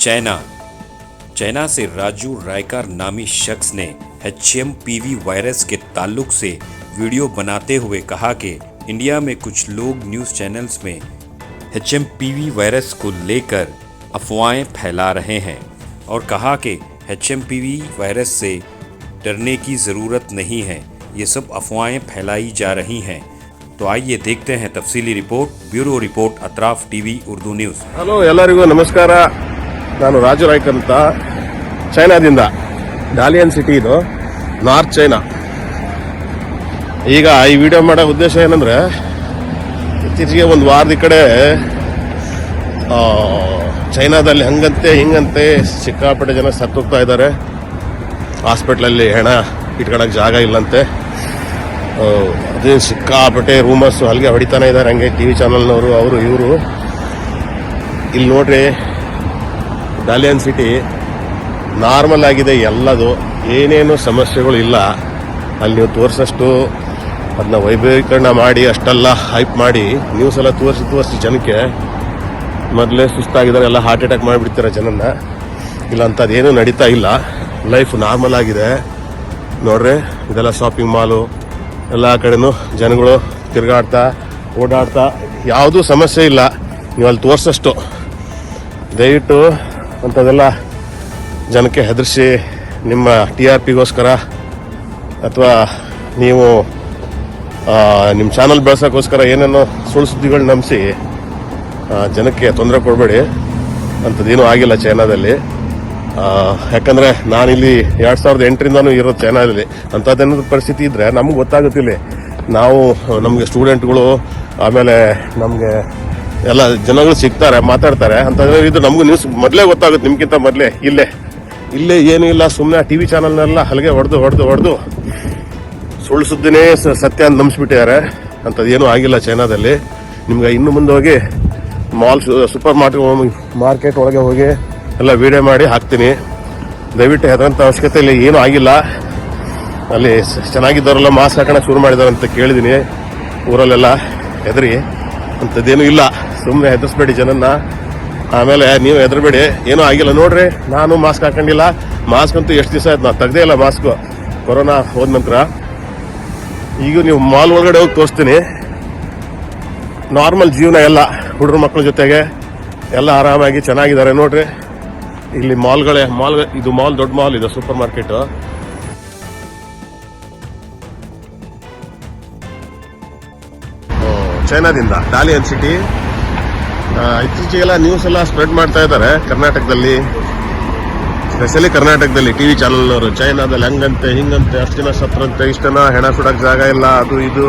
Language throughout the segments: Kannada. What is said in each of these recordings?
चाइना से राजू रायकर नामी शख्स ने HMPV वायरस के ताल्लुक से वीडियो बनाते हुए कहा कि इंडिया में कुछ लोग न्यूज़ चैनल्स में HMPV वायरस को लेकर अफवाहें फैला रहे हैं और कहा कि HMPV वायरस से डरने की ज़रूरत नहीं है, ये सब अफवाहें फैलाई जा रही हैं। तो आइए देखते हैं तफसीली report. Bureau report Atraf TV Urdu news. Hello ಎಲ್ಲರಿಗೂ ನಮಸ್ಕಾರ. ನಾನು ರಾಜು ರಾಯ್ಕರ್ ಅಂತ ಚೈನಾದಿಂದ, ಡಾಲಿಯನ್ ಸಿಟಿ ಇದು, ನಾರ್ತ್ ಚೈನಾ. ಈಗ ಈ ವಿಡಿಯೋ ಮಾಡೋ ಉದ್ದೇಶ ಏನಂದ್ರೆ, ಇತ್ತೀಚೆಗೆ ಒಂದು ವಾರದ ಕಡೆ ಚೈನಾದಲ್ಲಿ ಹಂಗಂತೆ ಹಿಂಗಂತೆ ಸಿಕ್ಕಾಪಟ್ಟೆ ಜನ ಸತ್ತೋಗ್ತಾ ಇದ್ದಾರೆ. ಹಾಸ್ಪಿಟ್ಲಲ್ಲಿ ಹೆಣ ಇಟ್ಕೊಳಕ್ಕೆ ಜಾಗ ಇಲ್ಲಂತೆ. ಅದೇ ಸಿಕ್ಕಾಪಟ್ಟೆ ರೂಮರ್ಸು ಅಲ್ಲಿಗೆ ಹೊಡಿತಾನೆ ಇದ್ದಾರೆ. ಹಂಗೆ ಟಿ ವಿ ಚಾನಲ್ನವರು ಅವರು ಇವರು. ಇಲ್ಲಿ ನೋಡ್ರಿ, ಡಾಲಿಯನ್ ಸಿಟಿ ನಾರ್ಮಲ್ ಆಗಿದೆ, ಎಲ್ಲದು ಏನೇನು ಸಮಸ್ಯೆಗಳು ಇಲ್ಲ. ಅಲ್ಲಿ ನೀವು ತೋರಿಸಷ್ಟು ಅದನ್ನ ವೈಭವೀಕರಣ ಮಾಡಿ ಅಷ್ಟೆಲ್ಲ ಹೈಪ್ ಮಾಡಿ ನ್ಯೂಸ್ ಎಲ್ಲ ತೋರಿಸಿ ಜನಕ್ಕೆ ಮೊದಲೇ ಸುಸ್ತಾಗಿದ್ದಾರೆ, ಎಲ್ಲ ಹಾರ್ಟ್ ಅಟ್ಯಾಕ್ ಮಾಡಿಬಿಡ್ತಾರೆ ಜನನ್ನ. ಇಲ್ಲ ಅಂಥದ್ದೇನೂ ನಡೀತಾ ಇಲ್ಲ, ಲೈಫ್ ನಾರ್ಮಲ್ ಆಗಿದೆ. ನೋಡ್ರಿ, ಇದೆಲ್ಲ ಶಾಪಿಂಗ್ ಮಾಲು, ಎಲ್ಲ ಕಡೆನೂ ಜನಗಳು ತಿರುಗಾಡ್ತಾ ಓಡಾಡ್ತಾ, ಯಾವುದೂ ಸಮಸ್ಯೆ ಇಲ್ಲ ನೀವು ಅಲ್ಲಿ ತೋರಿಸಷ್ಟು. ದಯವಿಟ್ಟು ಅಂಥದ್ದೆಲ್ಲ ಜನಕ್ಕೆ ಹೆದರಿಸಿ ನಿಮ್ಮ TRPಗೋಸ್ಕರ ಅಥವಾ ನೀವು ನಿಮ್ಮ ಚಾನಲ್ ಬೆಳೆಸೋಕ್ಕೋಸ್ಕರ ಏನೇನೋ ಸುಳ್ಳು ಸುದ್ದಿಗಳು ನಂಬಿಸಿ ಜನಕ್ಕೆ ತೊಂದರೆ ಕೊಡಬೇಡಿ. ಅಂಥದ್ದೇನೂ ಆಗಿಲ್ಲ ಚೈನಾದಲ್ಲಿ. ಯಾಕಂದರೆ ನಾನಿಲ್ಲಿ 2008ರಿಂದನೂ ಇರೋದು ಚೈನಾದಲ್ಲಿ. ಅಂಥದ್ದೇನಾದ್ರು ಪರಿಸ್ಥಿತಿ ಇದ್ದರೆ ನಮ್ಗೆ ಗೊತ್ತಾಗುತ್ತಿಲ್ಲ. ನಾವು ನಮಗೆ ಸ್ಟೂಡೆಂಟ್ಗಳು, ಆಮೇಲೆ ನಮಗೆ ಎಲ್ಲ ಜನಗಳು ಸಿಗ್ತಾರೆ, ಮಾತಾಡ್ತಾರೆ. ಅಂಥದ್ದು ಇದು ನಮಗೂ ನ್ಯೂಸ್ ಮೊದಲೇ ಗೊತ್ತಾಗುತ್ತೆ, ನಿಮ್ಗಿಂತ ಮೊದಲೇ. ಇಲ್ಲೇ ಏನೂ ಇಲ್ಲ, ಸುಮ್ಮನೆ ಟಿ ವಿ ಚಾನಲ್ನೆಲ್ಲ ಹಲಗೆ ಹೊಡೆದು ಸುಳ್ಳು ಸುದ್ದಿನೇ ಸತ್ಯ ಅಂತ ನಂಬಿಸ್ಬಿಟ್ಟಿದ್ದಾರೆ. ಅಂಥದ್ದೇನೂ ಆಗಿಲ್ಲ ಚೈನಾದಲ್ಲಿ. ನಿಮ್ಗೆ ಇನ್ನು ಮುಂದೆ ಹೋಗಿ ಮಾಲ್, ಸೂಪರ್ ಮಾರ್ಕೆಟ್ ಒಳಗೆ ಹೋಗಿ ಎಲ್ಲ ವಿಡಿಯೋ ಮಾಡಿ ಹಾಕ್ತೀನಿ. ದಯವಿಟ್ಟು ಹೆದರಂಥ ಅವಶ್ಯಕತೆ ಇಲ್ಲ, ಏನೂ ಆಗಿಲ್ಲ. ಅಲ್ಲಿ ಚೆನ್ನಾಗಿದ್ದವರೆಲ್ಲ ಮಾಸ್ಕ್ ಹಾಕೋಣ ಶುರು ಮಾಡಿದಾರೆ ಅಂತ ಕೇಳಿದ್ದೀನಿ ಊರಲ್ಲೆಲ್ಲ. ಹೆದರಿ ಅಂಥದ್ದೇನೂ ಇಲ್ಲ, ಸುಮ್ಮನೆ ಹೆದರ್ಸ್ಬೇಡಿ ಜನನ್ನ. ಆಮೇಲೆ ನೀವು ಹೆದರ್ಬೇಡಿ, ಏನೂ ಆಗಿಲ್ಲ. ನೋಡ್ರಿ, ನಾನು ಮಾಸ್ಕ್ ಹಾಕೊಂಡಿಲ್ಲ. ಮಾಸ್ಕ್ ಅಂತೂ ಎಷ್ಟು ದಿವಸ ಆಯ್ತು, ನಾನು ತೆಗ್ದೇ ಇಲ್ಲ ಮಾಸ್ಕ್ ಕೊರೋನಾ ಹೋದ ನಂತರ. ಈಗ ನೀವು ಮಾಲ್ ಒಳಗಡೆ ಹೋಗಿ ತೋರಿಸ್ತೀನಿ. ನಾರ್ಮಲ್ ಜೀವನ ಎಲ್ಲ, ಹುಡುಗರು ಮಕ್ಕಳ ಜೊತೆಗೆ ಎಲ್ಲ ಆರಾಮಾಗಿ ಚೆನ್ನಾಗಿದ್ದಾರೆ. ನೋಡ್ರಿ, ಇಲ್ಲಿ ಇದು ಮಾಲ್, ದೊಡ್ಡ ಮಾಲ್ ಇದೆ, ಸೂಪರ್ ಮಾರ್ಕೆಟ್. ಚೈನಾದಿಂದ ಡಾಲಿಯನ್ ಸಿಟಿ. ಇತ್ತೀಚೆಗೆಲ್ಲ ನ್ಯೂಸ್ ಎಲ್ಲ ಸ್ಪ್ರೆಡ್ ಮಾಡ್ತಾ ಇದ್ದಾರೆ ಕರ್ನಾಟಕದಲ್ಲಿ, ಸ್ಪೆಷಲಿ ಕರ್ನಾಟಕದಲ್ಲಿ ಟಿ ವಿ ಚಾನಲ್ನವರು. ಚೈನಾದಲ್ಲಿ ಹಂಗಂತೆ ಹಿಂಗಂತೆ, ಅಷ್ಟು ಜನ ಸತ್ರಂತೆ, ಇಷ್ಟು ಜನ ಹೆಣ ಸುಡಕ್ಕೆ ಜಾಗ ಇಲ್ಲ, ಅದು ಇದು,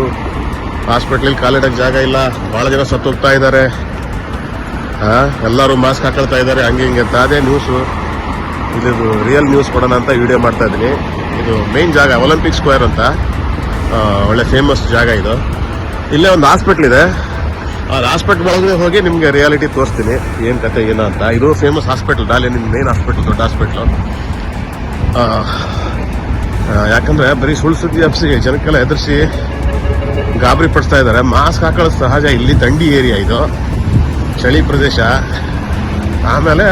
ಹಾಸ್ಪಿಟ್ಲಲ್ಲಿ ಕಾಲಿಡಕ್ಕೆ ಜಾಗ ಇಲ್ಲ, ಭಾಳ ಜನ ಸತ್ತೋಗ್ತಾ ಇದ್ದಾರೆ, ಎಲ್ಲರೂ ಮಾಸ್ಕ್ ಹಾಕೊಳ್ತಾ ಇದ್ದಾರೆ, ಹಂಗೆ ಹಿಂಗೆ ಅಂತ. ಅದೇ ನ್ಯೂಸು. ಇದು ರಿಯಲ್ ನ್ಯೂಸ್ ಕೊಡೋಣ ಅಂತ ವಿಡಿಯೋ ಮಾಡ್ತಾ ಇದ್ದೀನಿ. ಇದು ಮೇನ್ ಜಾಗ ಒಲಿಂಪಿಕ್ ಸ್ಕ್ವೇರ್ ಅಂತ, ಒಳ್ಳೆ ಫೇಮಸ್ ಜಾಗ ಇದು. ಇಲ್ಲೇ ಒಂದು ಹಾಸ್ಪಿಟ್ಲ್ ಇದೆ, ಆ ಹಾಸ್ಪಿಟ್ಲ್ ಒಳಗೆ ಹೋಗಿ ನಿಮಗೆ ರಿಯಾಲಿಟಿ ತೋರಿಸ್ತೀನಿ ಏನು ಕತೆ ಏನೋ ಅಂತ. ಇದು ಫೇಮಸ್ ಹಾಸ್ಪಿಟ್ಲ್, ಡಾಲಿಯನ್ ಮೇನ್ ಹಾಸ್ಪಿಟ್ಲ್, ದೊಡ್ಡ ಹಾಸ್ಪಿಟ್ಲು. ಯಾಕಂದರೆ ಬರೀ ಸುಳ್ಳು ಸುದ್ದಿ ಹಬ್ಸಿ ಜನಕ್ಕೆಲ್ಲ ಎದುರಿಸಿ ಗಾಬರಿ ಪಡಿಸ್ತಾ ಇದ್ದಾರೆ. ಮಾಸ್ಕ್ ಹಾಕೊಳ್ಳೋದು ಸಹಜ, ಇಲ್ಲಿ ಥಂಡಿ ಏರಿಯಾ, ಇದು ಚಳಿ ಪ್ರದೇಶ. ಆಮೇಲೆ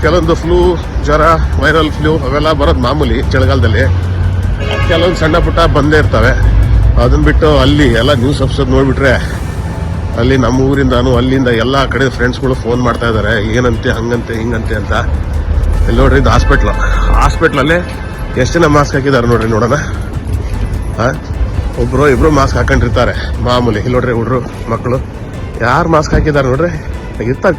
ಕೆಲವೊಂದು ಫ್ಲೂ, ಜ್ವರ, ವೈರಲ್ ಫ್ಲೂ ಅವೆಲ್ಲ ಬರೋದು ಮಾಮೂಲಿ ಚಳಿಗಾಲದಲ್ಲಿ. ಕೆಲವೊಂದು ಸಣ್ಣ ಪುಟ್ಟ ಬಂದೇ ಇರ್ತವೆ. ಅದನ್ನ ಬಿಟ್ಟು ಅಲ್ಲಿ ಎಲ್ಲ ನ್ಯೂಸ್ ಎಪಿಸೋಡ್ ನೋಡಿಬಿಟ್ರೆ, ಅಲ್ಲಿ ನಮ್ಮ ಊರಿಂದಾನು ಅಲ್ಲಿಂದ ಎಲ್ಲ ಕಡೆ ಫ್ರೆಂಡ್ಸ್ಗಳು ಫೋನ್ ಮಾಡ್ತಾ ಇದ್ದಾರೆ, ಏನಂತೆ ಹಂಗಂತೆ ಹಿಂಗಂತೆ ಅಂತ. ಇಲ್ಲಿ ನೋಡ್ರಿ, ಇದು ಹಾಸ್ಪಿಟ್ಲಲ್ಲಿ ಎಷ್ಟು ಜನ ಮಾಸ್ಕ್ ಹಾಕಿದ್ದಾರೆ ನೋಡ್ರಿ, ನೋಡೋಣ. ಒಬ್ಬರು ಇಬ್ಬರು ಮಾಸ್ಕ್ ಹಾಕೊಂಡಿರ್ತಾರೆ ಮಾಮೂಲಿ. ಇಲ್ಲಿ ನೋಡ್ರಿ, ಹುಡ್ರು ಮಕ್ಕಳು ಯಾರು ಮಾಸ್ಕ್ ಹಾಕಿದ್ದಾರೆ ನೋಡ್ರಿ. ಇರ್ತಾರೆ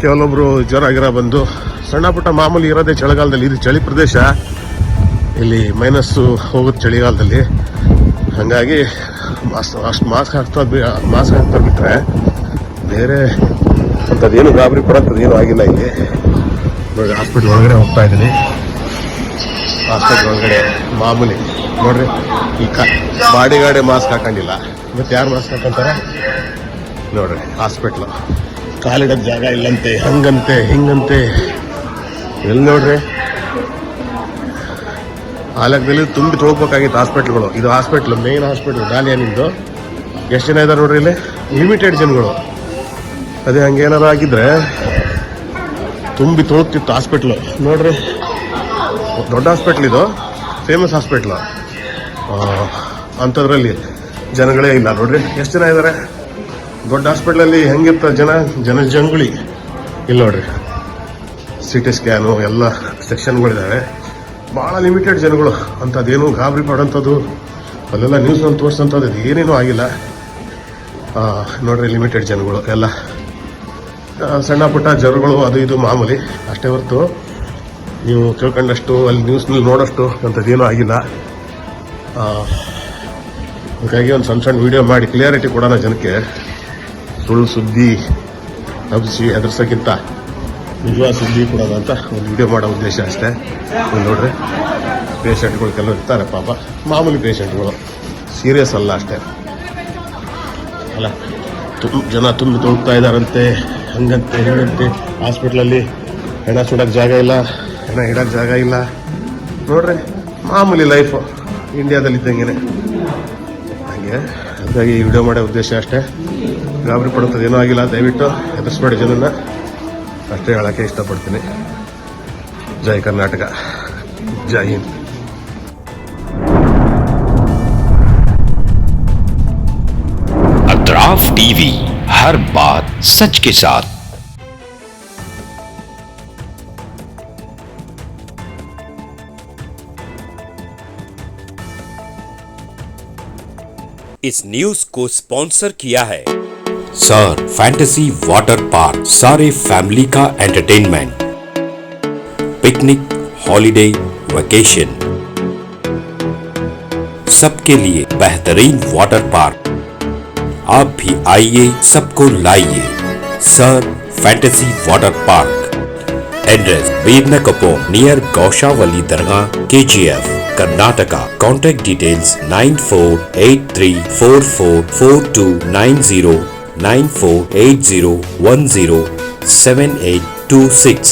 ಕೆಲವೊಬ್ರು ಜ್ವರ ಗಿರ ಬಂದು, ಸಣ್ಣ ಪುಟ್ಟ ಮಾಮೂಲಿ ಇರೋದೇ ಚಳಿಗಾಲದಲ್ಲಿ. ಇದು ಚಳಿ ಪ್ರದೇಶ, ಇಲ್ಲಿ ಮೈನಸ್ಸು ಹೋಗುತ್ತೆ ಚಳಿಗಾಲದಲ್ಲಿ. ಹಾಗಾಗಿ ಅಷ್ಟು ಮಾಸ್ಕ್ ಹಾಕ್ತಾ ಬಿಟ್ರೆ ಬೇರೆ ಅಂಥದ್ದೇನು ಗಾಬರಿ ಪಡೋಂಥದ್ದೇನು ಆಗಿಲ್ಲ ಇಲ್ಲಿ. ನೋಡಿ, ಹಾಸ್ಪಿಟ್ಲ್ ಒಳಗಡೆ ಹೋಗ್ತಾ ಇದ್ದೀನಿ. ಹಾಸ್ಪಿಟ್ಲ್ ಒಳಗಡೆ ಮಾಮೂಲಿ ನೋಡ್ರಿ, ಈ ಬಾಡಿಗಾಡೆ ಮಾಸ್ಕ್ ಹಾಕೊಂಡಿಲ್ಲ, ಮತ್ತೆ ಯಾರು ಮಾಸ್ಕ್ ಹಾಕೊಂತಾರೆ ನೋಡ್ರಿ. ಹಾಸ್ಪಿಟ್ಲು ಕಾಲಿಡಕ್ಕೆ ಜಾಗ ಇಲ್ಲಂತೆ, ಹಂಗಂತೆ ಹಿಂಗಂತೆ. ಎಲ್ಲಿ ನೋಡ್ರಿ, ಆಲಕದಲ್ಲಿ ತುಂಬಿ ಹೋಗ್ಬೇಕಾಗಿತ್ತು ಹಾಸ್ಪಿಟ್ಲ್ಗಳು. ಇದು ಹಾಸ್ಪಿಟ್ಲ್, ಮೇನ್ ಹಾಸ್ಪಿಟ್ಲ್ ಡಾಲಿಯನ್. ಇದು ಎಷ್ಟು ಜನ ಇದ್ದಾರೆ ನೋಡ್ರಿ ಇಲ್ಲಿ, ಲಿಮಿಟೆಡ್ ಜನಗಳು. ಅದೇ ಹಂಗೇನಾರು ಆಗಿದ್ರೆ ತುಂಬಿ ತುಳುಕ್ತಿತ್ತು ಹಾಸ್ಪಿಟ್ಲು. ನೋಡ್ರಿ, ದೊಡ್ಡ ಹಾಸ್ಪಿಟ್ಲ್ ಇದು, ಫೇಮಸ್ ಹಾಸ್ಪಿಟ್ಲು. ಅಂಥದ್ರಲ್ಲಿ ಜನಗಳೇ ಇಲ್ಲ. ನೋಡ್ರಿ ಎಷ್ಟು ಜನ ಇದ್ದಾರೆ. ದೊಡ್ಡ ಹಾಸ್ಪಿಟ್ಲಲ್ಲಿ ಹೆಂಗಿರ್ತಾರೆ ಜಂಗುಳಿ. ಇಲ್ಲಿ ನೋಡ್ರಿ, CT ಸ್ಕ್ಯಾನು ಎಲ್ಲ ಸೆಕ್ಷನ್ಗಳಿದ್ದಾವೆ. ಭಾಳ ಲಿಮಿಟೆಡ್ ಜನಗಳು. ಅಂಥದ್ದೇನು ಗಾಬರಿ ಪಡೋಂಥದ್ದು ಅಲ್ಲೆಲ್ಲ ನ್ಯೂಸ್ನಲ್ಲಿ ತೋರಿಸೋಂಥದ್ದು ಏನೇನೂ ಆಗಿಲ್ಲ. ನೋಡ್ರಿ, ಲಿಮಿಟೆಡ್ ಜನಗಳು ಎಲ್ಲ, ಸಣ್ಣ ಪುಟ್ಟ ಜ್ವರಗಳು ಅದು ಇದು ಮಾಮೂಲಿ ಅಷ್ಟೇ ಹೊರತು ನೀವು ತಿಳ್ಕೊಂಡಷ್ಟು ಅಲ್ಲಿ ನ್ಯೂಸ್ನಲ್ಲಿ ನೋಡೋಷ್ಟು ಅಂಥದ್ದೇನೂ ಆಗಿಲ್ಲ. ಹಾಗಾಗಿ ಒಂದು ಸಣ್ಣ ವೀಡಿಯೋ ಮಾಡಿ ಕ್ಲಿಯರಿಟಿ ಕೊಡೋಣ ಜನಕ್ಕೆ. ಸುಳ್ಳು ಸುದ್ದಿ ಹಬ್ಬಿಸಿ ಹೆದರ್ಸೋಕ್ಕಿಂತ ನಿಜವಾದ ಸುದ್ದಿ ಕೊಡೋಣ ಅಂತ ಒಂದು ವಿಡಿಯೋ ಮಾಡೋ ಉದ್ದೇಶ ಅಷ್ಟೇ. ನೋಡ್ರಿ, ಪೇಷಂಟ್ಗಳು ಕೆಲವರು ಇರ್ತಾರೆ ಪಾಪ, ಮಾಮೂಲಿ ಪೇಷಂಟ್ಗಳು, ಸೀರಿಯಸ್ ಅಲ್ಲ ಅಷ್ಟೇ ಅಲ್ಲ. ಜನ ತುಂಬಿ ತೊಳ್ತಾ ಇದ್ದಾರಂತೆ, ಹಂಗಂತೆ ಹಿಂಗಂತೆ. ಹಾಸ್ಪಿಟ್ಲಲ್ಲಿ ಹೆಣ ಸುಡೋಕ್ಕೆ ಜಾಗ ಇಲ್ಲ, ಹೆಣ ಇಡೋಕ್ಕೆ ಜಾಗ ಇಲ್ಲ. ನೋಡ್ರಿ, ಮಾಮೂಲಿ ಲೈಫು ಇಂಡಿಯಾದಲ್ಲಿ ಇದ್ದಂಗೆ ಹಾಗೆ. ಹಾಗಾಗಿ ಈ ವಿಡಿಯೋ ಮಾಡೋ ಉದ್ದೇಶ ಅಷ್ಟೇ. ಗಾಬರಿ ಪಡುತ್ತದೆ ಏನೂ ಆಗಿಲ್ಲ. ದಯವಿಟ್ಟು ಹೆದರ್ಸ್ಬೇಡಿ ಜನನ್ನ, ಅಷ್ಟೇ ಹೇಳೋಕ್ಕೆ ಇಷ್ಟಪಡ್ತೀನಿ. ಜೈ ಕರ್ನಾಟಕ, ಜೈ ಹಿಂದ್. अतराफ टीवी, हर बात सच के साथ। इस न्यूज को स्पॉन्सर किया है सर फैंटेसी वाटर पार्क। सारे फैमिली का एंटरटेनमेंट, पिकनिक, हॉलिडे, वेकेशन, सबके लिए बेहतरीन वाटर पार्क। आप भी आइए, सबको लाइए। Sir fantasy water park, address बीरनकपो near Gaushawali dargah, KGF, Karnataka. Contact details 9483444290, 9480107826।